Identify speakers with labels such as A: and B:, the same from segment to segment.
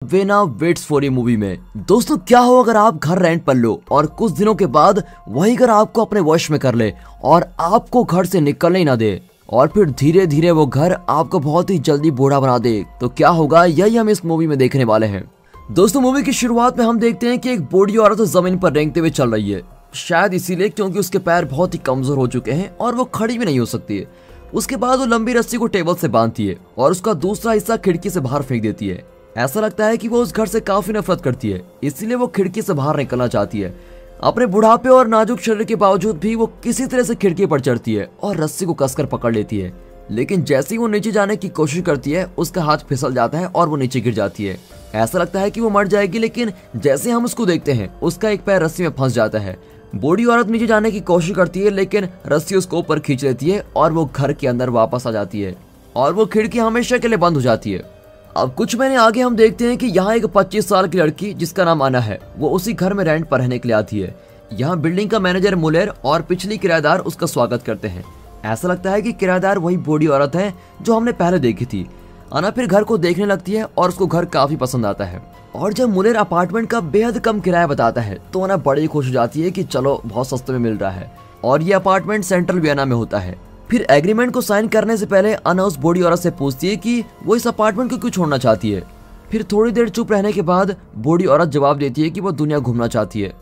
A: Vena waits for you movie में दोस्तों क्या हो अगर आप घर रेंट पर लो और कुछ दिनों के बाद वही घर आपको अपने वश में कर ले और आपको घर से निकलने ही ना दे और फिर धीरे धीरे वो घर आपको बहुत ही जल्दी बूढ़ा बना दे, तो क्या होगा यही हम इस मूवी में देखने वाले हैं। दोस्तों मूवी की शुरुआत में हम देखते हैं कि एक बूढ़ी औरत जमीन पर रेंगते हुए चल रही है, शायद इसीलिए क्योंकि उसके पैर बहुत ही कमजोर हो चुके हैं और वो खड़ी भी नहीं हो सकती है। उसके बाद वो लंबी रस्सी को टेबल से बांधती है और उसका दूसरा हिस्सा खिड़की से बाहर फेंक देती है। ऐसा लगता है कि वो उस घर से काफी नफरत करती है, इसलिए वो खिड़की से बाहर निकलना चाहती है। अपने बुढ़ापे और नाजुक शरीर के बावजूद भी वो किसी तरह से खिड़की पर चढ़ती है और रस्सी को कसकर पकड़ लेती है। लेकिन जैसे ही वो नीचे जाने की कोशिश करती है उसका हाथ फिसल जाता है और वो नीचे गिर जाती है। ऐसा लगता है कि वो मर जाएगी, लेकिन जैसे हम उसको देखते हैं उसका एक पैर रस्सी में फंस जाता है। बूढ़ी औरत नीचे जाने की कोशिश करती है, लेकिन रस्सी उसको ऊपर खींच लेती है और वो घर के अंदर वापस आ जाती है और वो खिड़की हमेशा के लिए बंद हो जाती है। अब कुछ महीने आगे हम देखते हैं कि यहाँ एक 25 साल की लड़की जिसका नाम अना है, वो उसी घर में रेंट पर रहने के लिए आती है। यहाँ बिल्डिंग का मैनेजर मुलेर और पिछली किराएदार उसका स्वागत करते हैं। ऐसा लगता है कि किराएदार वही बूढ़ी औरत है जो हमने पहले देखी थी। अना फिर घर को देखने लगती है और उसको घर काफी पसंद आता है और जब मुलेर अपार्टमेंट का बेहद कम किराया बताता है तो अना बड़ी खुश हो जाती है कि चलो बहुत सस्ते में मिल रहा है और ये अपार्टमेंट सेंट्रल वियना में होता है। फिर एग्रीमेंट को साइन करने से पहले अना उस बूढ़ी औरत से पूछती है कि वो इस अपार्टमेंट को क्यों छोड़ना चाहती है। फिर थोड़ी देर चुप रहने के बाद बूढ़ी औरत जवाब देती है कि वो दुनिया घूमना चाहती है।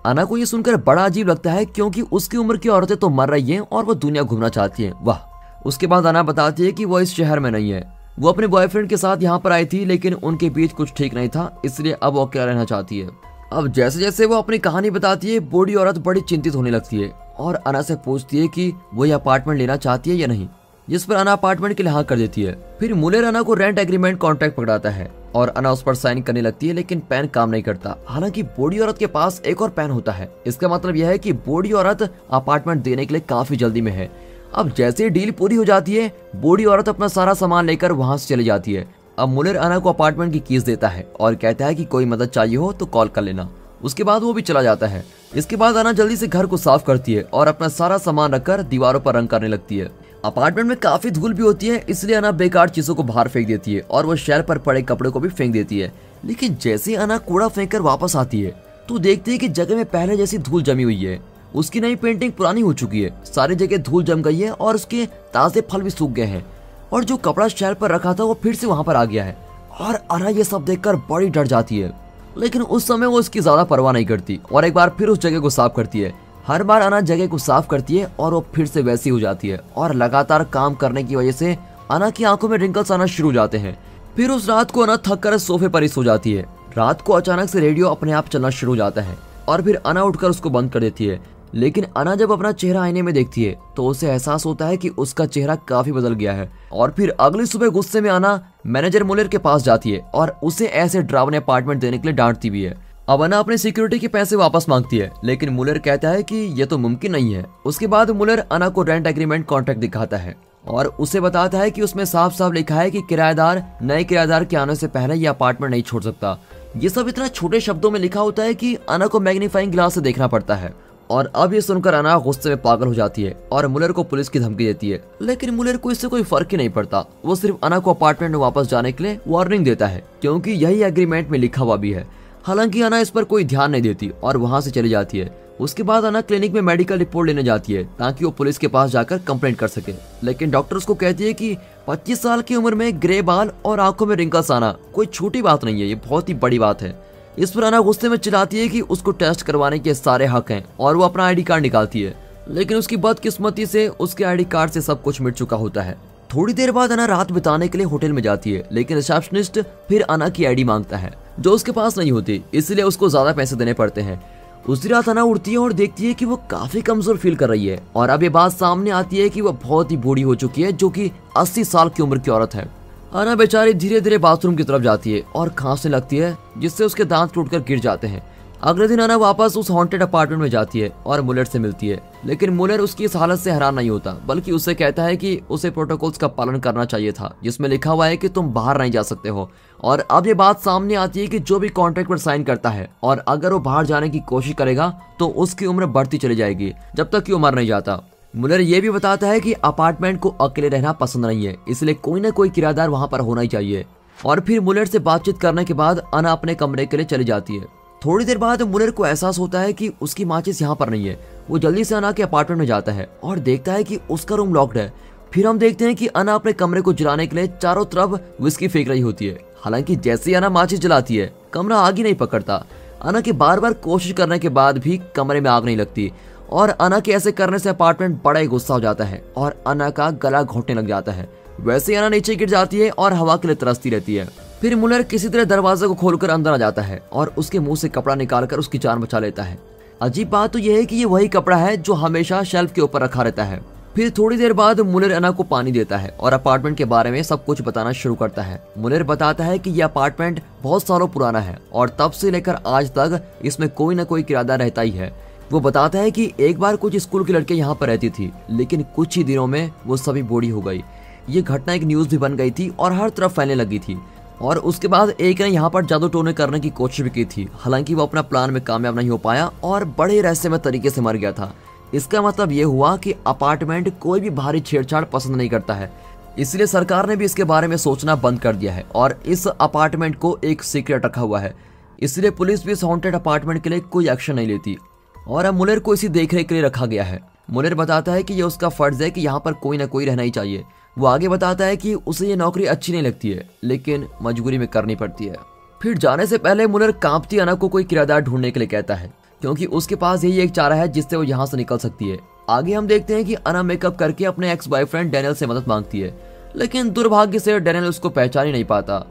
A: अना को ये सुनकर बड़ा अजीब लगता है क्योंकि उसकी उम्र की औरतें तो मर रही हैं और वो दुनिया घूमना चाहती हैं। वाह। उसके बाद अना बताती है कि वो इस शहर में नहीं है, वो अपने बॉयफ्रेंड के साथ यहाँ पर आई थी, लेकिन उनके बीच कुछ ठीक नहीं था, इसलिए अब वो अकेला रहना चाहती है। अब जैसे जैसे वो अपनी कहानी बताती है बूढ़ी औरत बड़ी चिंतित होने लगती है और अना से पूछती है कि वो ये अपार्टमेंट लेना चाहती है या नहीं, जिस पर अना अपार्टमेंट के लिए हाँ कर देती है। फिर मुलेर अना को रेंट एग्रीमेंट कॉन्ट्रैक्ट पकड़ाता है और अना उस पर साइन करने लगती है, लेकिन पेन काम नहीं करता। हालांकि बूढ़ी औरत के पास एक और पेन होता है। इसका मतलब यह है कि बूढ़ी औरत अपार्टमेंट देने के लिए काफी जल्दी में है। अब जैसे डील पूरी हो जाती है बूढ़ी औरत अपना सारा सामान लेकर वहां से चली जाती है। अब मुलेर अना को अपार्टमेंट की कीज देता है और कहता है कि कोई मदद चाहिए हो तो कॉल कर लेना। उसके बाद वो भी चला जाता है। इसके बाद अना जल्दी से घर को साफ करती है और अपना सारा सामान रखकर दीवारों पर रंग करने लगती है। अपार्टमेंट में काफी धूल भी होती है, इसलिए अना बेकार चीजों को बाहर फेंक देती है और वो शहर पर पड़े कपड़े को भी फेंक देती है। लेकिन जैसे अना कूड़ा फेंक कर वापस आती है तो देखती है कि जगह में पहले जैसी धूल जमी हुई है। उसकी नई पेंटिंग पुरानी हो चुकी है, सारी जगह धूल जम गई है और उसके ताजे फल भी सूख गए हैं और जो कपड़ा शहर पर रखा था वो फिर से वहां पर आ गया है। और अना ये सब देखकर बड़ी डर जाती है, लेकिन उस समय वो इसकी ज्यादा परवाह नहीं करती और एक बार फिर उस जगह को साफ करती है। हर बार अना जगह को साफ करती है और वो फिर से वैसी हो जाती है और लगातार काम करने की वजह से अना की आंखों में रिंकल्स आना शुरू हो जाते हैं। फिर उस रात को अना थक कर सोफे पर ही सो जाती है। रात को अचानक से रेडियो अपने आप चलना शुरू हो जाता है और फिर अना उठकर उसको बंद कर देती है। लेकिन अना जब अपना चेहरा आईने में देखती है तो उसे एहसास होता है कि उसका चेहरा काफी बदल गया है। और फिर अगली सुबह गुस्से में अना मैनेजर मुलेर के पास जाती है और उसे ऐसे डरावने अपार्टमेंट देने के लिए डांटती भी है। अब अना अपने सिक्योरिटी के पैसे वापस मांगती है, लेकिन मुलेर कहता है कि ये तो मुमकिन नहीं है। उसके बाद मुलेर अना को रेंट एग्रीमेंट कॉन्ट्रैक्ट दिखाता है और उसे बताता है कि उसमें साफ साफ लिखा है कि किराएदार नए किराएदार के आने से पहले ये अपार्टमेंट नहीं छोड़ सकता। ये सब इतना छोटे शब्दों में लिखा होता है कि अना को मैग्नीफाइंग ग्लास से देखना पड़ता है। और अब ये सुनकर अना गुस्से में पागल हो जाती है और मुलेर को पुलिस की धमकी देती है, लेकिन मुलेर को इससे कोई फर्क ही नहीं पड़ता। वो सिर्फ अना को अपार्टमेंट में वापस जाने के लिए वार्निंग देता है क्योंकि यही एग्रीमेंट में लिखा हुआ भी है। हालांकि अना इस पर कोई ध्यान नहीं देती और वहां से चली जाती है। उसके बाद अना क्लिनिक में मेडिकल रिपोर्ट लेने जाती है ताकि वो पुलिस के पास जाकर कंप्लेंट कर सके, लेकिन डॉक्टर उसको कहती है कि 25 साल की उम्र में ग्रे बाल और आंखों में रिंकल्स आना कोई छोटी बात नहीं है, ये बहुत ही बड़ी बात है। इस पर अना गुस्से में चिल्लाती है कि उसको टेस्ट करवाने के सारे हक हैं और वो अपना आईडी कार्ड निकालती है, लेकिन उसकी बदकिस्मती से उसके आईडी कार्ड से सब कुछ मिट चुका होता है। थोड़ी देर बाद अना रात बिताने के लिए होटल में जाती है, लेकिन रिसेप्शनिस्ट फिर अना की आईडी मांगता है जो उसके पास नहीं होती, इसलिए उसको ज्यादा पैसे देने पड़ते हैं। उसी रात अना उठती है और देखती है कि वो काफी कमजोर फील कर रही है और अब ये बात सामने आती है कि वो बहुत ही बूढ़ी हो चुकी है, जो कि 80 साल की उम्र की औरत है। अना बेचारी धीरे धीरे बाथरूम की तरफ जाती है और खांसने लगती है, जिससे उसके दांत टूटकर गिर जाते हैं। अगले दिन अना वापस उस हॉन्टेड अपार्टमेंट में जाती है और मुलेर से मिलती है, लेकिन मुलेर उसकी इस हालत से हैरान नहीं होता, बल्कि उससे कहता है कि उसे प्रोटोकॉल्स का पालन करना चाहिए था जिसमें लिखा हुआ है कि तुम बाहर नहीं जा सकते हो। और अब ये बात सामने आती है कि जो भी कॉन्ट्रैक्ट पर साइन करता है और अगर वो बाहर जाने की कोशिश करेगा तो उसकी उम्र बढ़ती चली जाएगी जब तक कि वो मर नहीं जाता। मुलेर ये भी बताता है कि अपार्टमेंट को अकेले रहना पसंद नहीं है, इसलिए कोई ना कोई किराएदार वहां पर होना ही चाहिए। और फिर मुलर से बातचीत करने के बाद अना अपने कमरे के लिए चली जाती है। थोड़ी देर बाद मुलर को एहसास होता है कि उसकी माचिस यहाँ पर नहीं है। वो जल्दी से अना के अपार्टमेंट में जाता है और देखता है कि उसका रूम लॉक्ड है। फिर हम देखते हैं कि अना अपने कमरे को जलाने के लिए चारों तरफ विस्की फेंक रही होती है। हालांकि जैसे ही अना माचिस जलाती है, कमरा आग ही नहीं पकड़ता। अना के बार बार कोशिश करने के बाद भी कमरे में आग नहीं लगती और अना के ऐसे करने से अपार्टमेंट बड़ा ही गुस्सा हो जाता है और अना का गला घोटने लग जाता है। वैसे ही अना नीचे गिर जाती है और हवा के लिए तरसती रहती है। फिर मुलर किसी तरह दरवाजे को खोलकर अंदर आ जाता है और उसके मुंह से कपड़ा निकालकर उसकी जान बचा लेता है। अजीब बात तो यह है कि ये वही कपड़ा है जो हमेशा शेल्फ के ऊपर रखा रहता है। फिर थोड़ी देर बाद मुलर अना को पानी देता है और अपार्टमेंट के बारे में सब कुछ बताना शुरू करता है। मुलर बताता है कि यह अपार्टमेंट बहुत सालों पुराना है और तब से लेकर आज तक इसमें कोई न कोई किराएदार रहता ही है। वो बताता है कि एक बार कुछ स्कूल की लड़कियां यहाँ पर रहती थी, लेकिन कुछ ही दिनों में वो सभी बूढ़ी हो गई। ये घटना एक न्यूज भी बन गई थी और हर तरफ फैलने लगी थी। और उसके बाद एक ने यहाँ पर जादू टोने करने की कोशिश भी की थी। हालांकि वो अपना प्लान में कामयाब नहीं हो पाया और बड़े रहस्यमय तरीके से मर गया था। इसका मतलब ये हुआ कि अपार्टमेंट कोई भी भारी छेड़छाड़ पसंद नहीं करता है, इसलिए सरकार ने भी इसके बारे में सोचना बंद कर दिया है और इस अपार्टमेंट को एक सीक्रेट रखा हुआ है। इसलिए पुलिस भी इस हॉन्टेड अपार्टमेंट के लिए कोई एक्शन नहीं लेती और अब मुलर को इसी देखरेख के लिए रखा गया है। मुलर बताता है कि ये उसका फर्ज है कि यहाँ पर कोई ना कोई रहना ही चाहिए। वो आगे बताता है कि उसे ये नौकरी अच्छी नहीं लगती है, लेकिन मजबूरी में करनी पड़ती है। फिर जाने से पहले मुलर कांपती अना को कोई किराएदार ढूंढने के लिए कहता है, क्योंकि उसके पास यही एक चारा है जिससे वो यहाँ से निकल सकती है। आगे हम देखते हैं कि अना मेकअप करके अपने एक्स बॉयफ्रेंड डैनियल से मदद मांगती है, लेकिन दुर्भाग्य से डैनियल उसको पहचान ही नहीं पाता।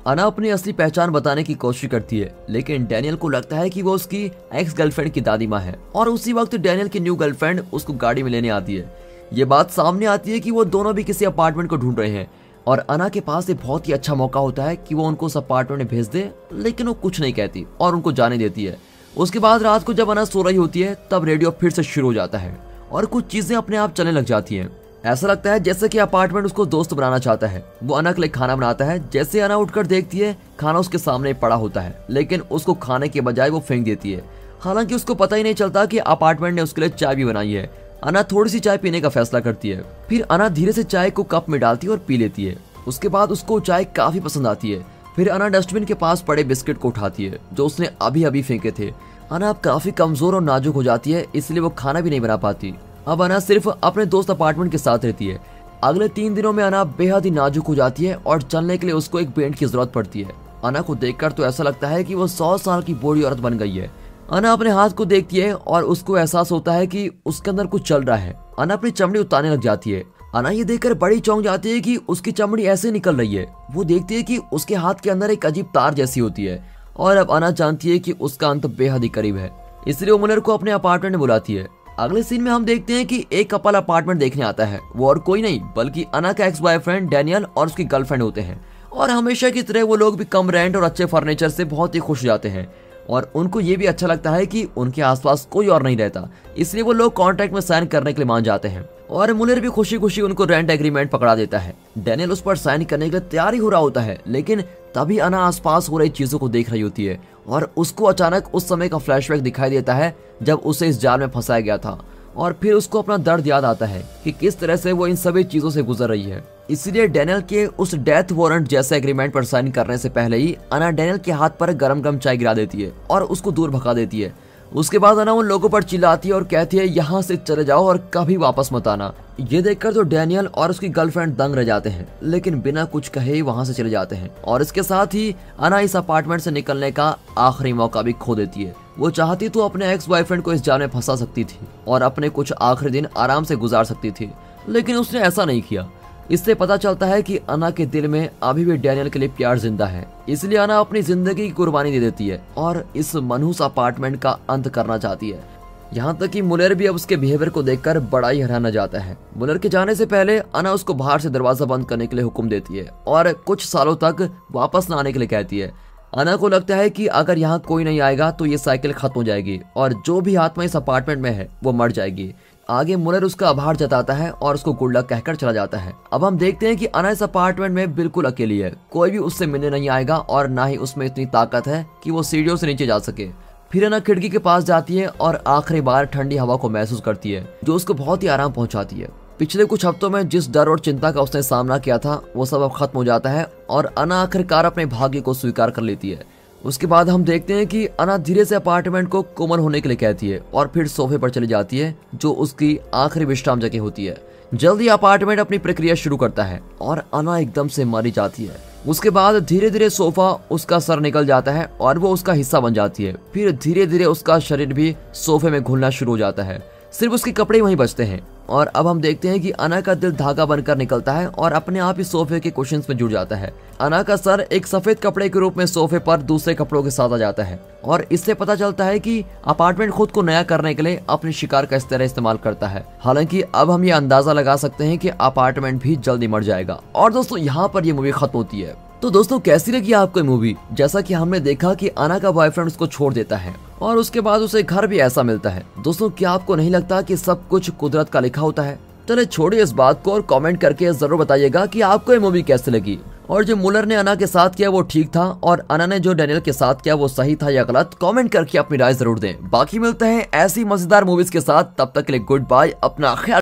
A: अना अपनी असली पहचान बताने की कोशिश करती है, लेकिन डैनियल को लगता है कि वो उसकी एक्स गर्लफ्रेंड की दादी माँ है और उसी वक्त डैनियल की न्यू गर्लफ्रेंड उसको गाड़ी में लेने आती है। ये बात सामने आती है कि वो दोनों भी किसी अपार्टमेंट को ढूंढ रहे हैं और अना के पास एक बहुत ही अच्छा मौका होता है कि वो उनको उस अपार्टमेंट में भेज दे, लेकिन वो कुछ नहीं कहती और उनको जाने देती है। उसके बाद रात को जब अना सो रही होती है तब रेडियो फिर से शुरू हो जाता है और कुछ चीजें अपने आप चलने लग जाती हैं। ऐसा लगता है जैसे कि अपार्टमेंट उसको दोस्त बनाना चाहता है। वो अना के लिए खाना बनाता है। जैसे अना उठकर देखती है, खाना उसके सामने पड़ा होता है, लेकिन उसको खाने के बजाय वो फेंक देती है। हालांकि उसको पता ही नहीं चलता कि अपार्टमेंट ने उसके लिए चाय भी बनाई है। अना थोड़ी सी चाय पीने का फैसला करती है। फिर अना धीरे से चाय को कप में डालती है और पी लेती है। उसके बाद उसको चाय काफी पसंद आती है। फिर अना डस्टबिन के पास पड़े बिस्किट को उठाती है जो उसने अभी अभी फेंके थे। अना अब काफी कमजोर और नाजुक हो जाती है, इसलिए वो खाना भी नहीं बना पाती। अब अना सिर्फ अपने दोस्त अपार्टमेंट के साथ रहती है। अगले 3 दिनों में अना बेहद ही नाजुक हो जाती है और चलने के लिए उसको एक बैंड की जरूरत पड़ती है। अना को देखकर तो ऐसा लगता है कि वो 100 साल की बूढ़ी औरत बन गई है। अना अपने हाथ को देखती है और उसको एहसास होता है कि उसके अंदर कुछ चल रहा है। अना अपनी चमड़ी उतारने लग जाती है। अना ये देखकर बड़ी चौंक जाती है कि उसकी चमड़ी ऐसे निकल रही है। वो देखती है कि उसके हाथ के अंदर एक अजीब तार जैसी होती है और अब अना जानती है कि उसका अंत बेहद ही करीब है, इसलिए वो मुलर को अपने अपार्टमेंट में बुलाती है। अगले सीन में हम देखते हैं कि एक कपल अपार्टमेंट देखने आता है। वो और कोई नहीं बल्कि अना का एक्स बॉयफ्रेंड डैनियल और उसकी गर्लफ्रेंड होते हैं और हमेशा की तरह वो लोग भी कम रेंट और अच्छे फर्नीचर से बहुत ही खुश हो जाते हैं और उनको ये भी अच्छा लगता है कि उनके आसपास कोई और नहीं रहता, इसलिए वो लोग कॉन्ट्रैक्ट में साइन करने के लिए मान जाते हैं और मुलर भी खुशी खुशी उनको रेंट एग्रीमेंट पकड़ा देता है। डैनियल उस पर साइन करने के लिए तैयार ही हो रहा होता है, लेकिन तभी अना आसपास हो रही चीजों को देख रही होती है और उसको अचानक उस समय का फ्लैशबैक दिखाई देता है जब उसे इस जाल में फंसाया गया था और फिर उसको अपना दर्द याद आता है कि किस तरह से वो इन सभी चीजों से गुजर रही है। इसलिए डैनियल के उस डेथ वारंट जैसे एग्रीमेंट पर साइन करने से पहले ही अना डैनियल के हाथ पर गरम गरम चाय गिरा देती है और उसको दूर भगा देती है। उसके बाद अना उन लोगों पर चिल्लाती है और कहती है यहाँ से चले जाओ और कभी वापस मत आना। ये देखकर तो डैनियल और उसकी गर्लफ्रेंड दंग रह जाते हैं, लेकिन बिना कुछ कहे ही वहां से चले जाते हैं और इसके साथ ही अना इस अपार्टमेंट से निकलने का आखिरी मौका भी खो देती है। वो चाहती तो अपने एक्स बॉयफ्रेंड को इस जाल में फंसा सकती थी और अपने कुछ आखिरी दिन आराम से गुजार सकती थी, लेकिन उसने ऐसा नहीं किया। इससे पता चलता है कि अना के दिल में अभी भी डैनियल के लिए प्यार जिंदा है, इसलिए अना अपनी जिंदगी की कुर्बानी दे देती है और इस मनहूस अपार्टमेंट का अंत करना चाहती है। यहाँ तक कि मुलर भी अब उसके बिहेवियर को देखकर बड़ा ही हैरान जाता है। मुलर के जाने से पहले अना उसको बाहर से दरवाजा बंद करने के लिए हुक्म देती है और कुछ सालों तक वापस न आने के लिए कहती है। अना को लगता है कि अगर यहाँ कोई नहीं आएगा तो ये साइकिल खत्म हो जाएगी और जो भी आत्मा इस अपार्टमेंट में है वो मर जाएगी। आगे मुलर उसका आभार जताता है और उसको गुड लक कहकर चला जाता है। अब हम देखते हैं कि अना इस अपार्टमेंट में बिल्कुल अकेली है। कोई भी उससे मिलने नहीं आएगा और ना ही उसमें इतनी ताकत है कि वो सीढ़ियों से नीचे जा सके। फिर अना खिड़की के पास जाती है और आखिरी बार ठंडी हवा को महसूस करती है जो उसको बहुत ही आराम पहुंचाती है। पिछले कुछ हफ्तों में जिस डर और चिंता का उसने सामना किया था वो सब अब खत्म हो जाता है और अना आखिरकार अपने भाग्य को स्वीकार कर लेती है। उसके बाद हम देखते हैं कि अना धीरे से अपार्टमेंट को कोमल होने के लिए कहती है और फिर सोफे पर चली जाती है जो उसकी आखिरी विश्राम जगह होती है। जल्दी अपार्टमेंट अपनी प्रक्रिया शुरू करता है और अना एकदम से मारी जाती है। उसके बाद धीरे धीरे सोफा उसका सर निकल जाता है और वो उसका हिस्सा बन जाती है। फिर धीरे धीरे उसका शरीर भी सोफे में घुलना शुरू हो जाता है, सिर्फ उसके कपड़े वहीं बचते हैं। और अब हम देखते हैं कि अना का दिल धागा बनकर निकलता है और अपने आप ही सोफे के कुशन्स में जुड़ जाता है। अना का सर एक सफेद कपड़े के रूप में सोफे पर दूसरे कपड़ों के साथ आ जाता है और इससे पता चलता है कि अपार्टमेंट खुद को नया करने के लिए अपने शिकार का इस तरह इस्तेमाल करता है। हालांकि अब हम ये अंदाजा लगा सकते हैं कि अपार्टमेंट भी जल्दी मर जाएगा। और दोस्तों यहाँ पर ये मूवी खत्म होती है। तो दोस्तों कैसी लगी आपको मूवी? जैसा कि हमने देखा कि अना का बॉयफ्रेंड उसको छोड़ देता है और उसके बाद उसे घर भी ऐसा मिलता है। दोस्तों क्या आपको नहीं लगता कि सब कुछ कुदरत का लिखा होता है? चलिए छोड़िए इस बात को और कमेंट करके जरूर बताइएगा कि आपको ये मूवी कैसी लगी और जो मुलर ने अना के साथ किया वो ठीक था और अना ने जो डैनियल के साथ किया वो सही था या गलत। कमेंट करके अपनी राय जरूर दें। बाकी मिलते हैं ऐसी मजेदार मूवीज के साथ, तब तक के लिए गुड बाय, अपना ख्याल